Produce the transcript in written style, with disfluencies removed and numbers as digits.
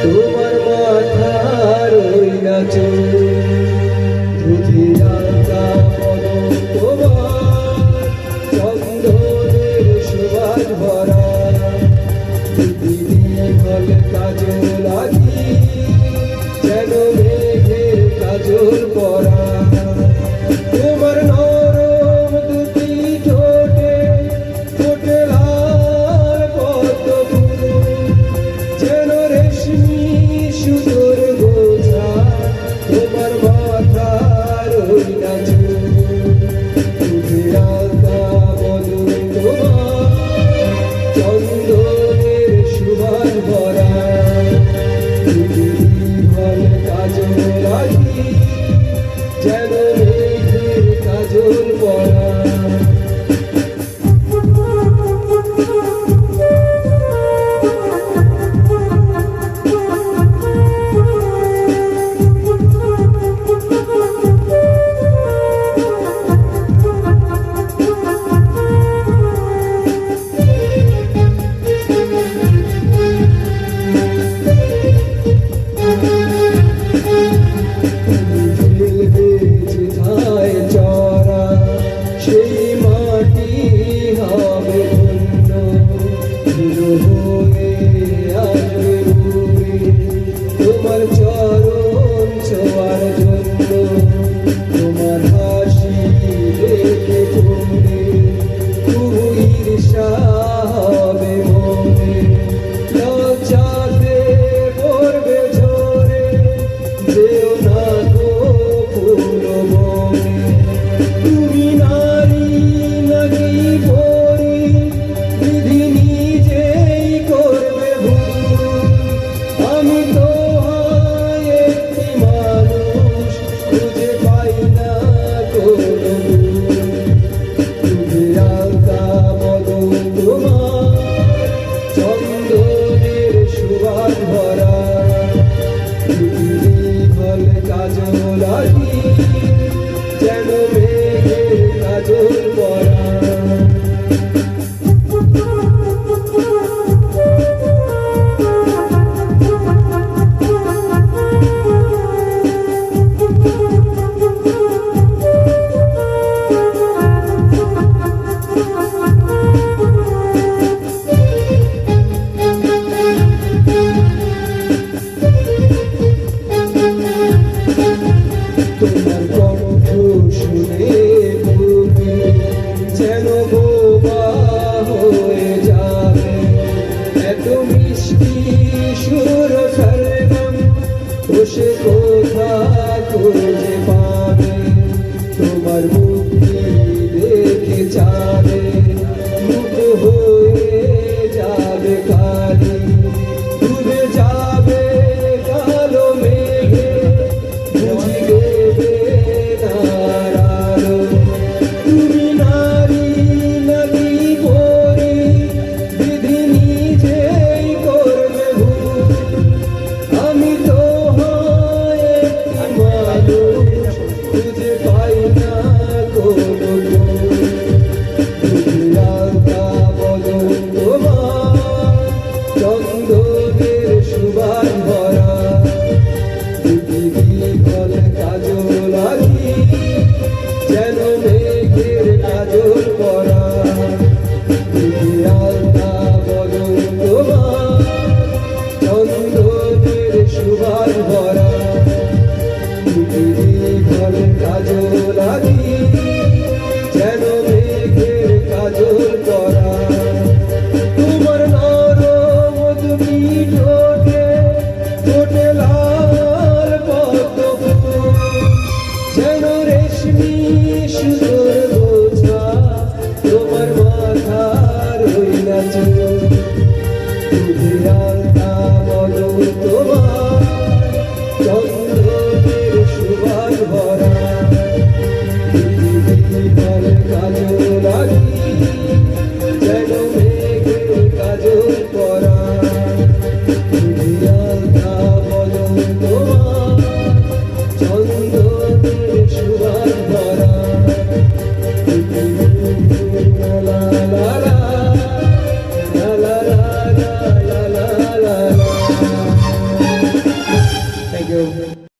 তোমার মাথার ওই নাচন দুধে আলতা বদন তোমার চন্দনের সুবাস ভরা দীঘল কাজল লাগি যেন মেঘের কাজল পরা তোমার নরম দুটি ঠোঁটে ফোটে লাল পদ্ম ফুল যেন রেশমি সুতোর বোঝা তোমার মাথার ওই নাচন দুধে আলতা বদন তোমার চন্দনের সুবাস ভরা দীঘল কাজল লাগি যেন মেঘের কাজল পরা সেই মাটি হবে ধন্য হয়ে আসবে উড়ে তোমার চরণ ছোঁয়ার জন্য তোমার হাসি দেখে পড়ে তবু ঈর্ষা হবে মনে লজ্জাতে পড়বে ঝরে যেও না গো ফুল বনে তুমি নারী নাকি পরি বিধি নিজেই করবে ভুল আমি তো হয় একটি মানুষ খুঁজে পাই না কোনো দুধে আলতা বদন তোমার চন্দনের সুবাস ভরা দীঘল কাজল লাগি যেন মেঘের কাজল পরা তোমার কণ্ঠ শুনে তুমি যেন বোবা হয়ে যাবে এত মিষ্টি সুর সরগম বসে কোথা খুঁজে পাবে তোমার মুক্তি দেখে যাবে মুখ হয়ে যাবে কালি ডুবে যাবে কালো মেঘে বুঝিবে তুমি নারী নাকি পরি বিধি নিজেই করবে ভুল আমি তো হয় একটি মানুষ খুঁজে পাই না কোনো দুধে আলতা বদন তোমার চন্দনের সুবাস ভরা দীঘল কাজল লাগি যেন মেঘের কাজল পরা দুধে আলতা বদন তোমার চন্দনের সুবাস ভরা দীঘল কাজল লাগি যেন মেঘের কাজল পরা তোমার নরম দুটি ঠোঁটে ফোটে লাল পদ্ম ফুল যেন রেশমি সুতোর বোঝা তোমার মাথার ওই নাচন দুধে আলতা বদন তোমার চন্দনের সুবাস ভরা দীঘল কাজল লাগি যেন মেঘের কাজল পরা দুধে আলতা বদন তোমার চন্দনের সুবাস ভরা la la la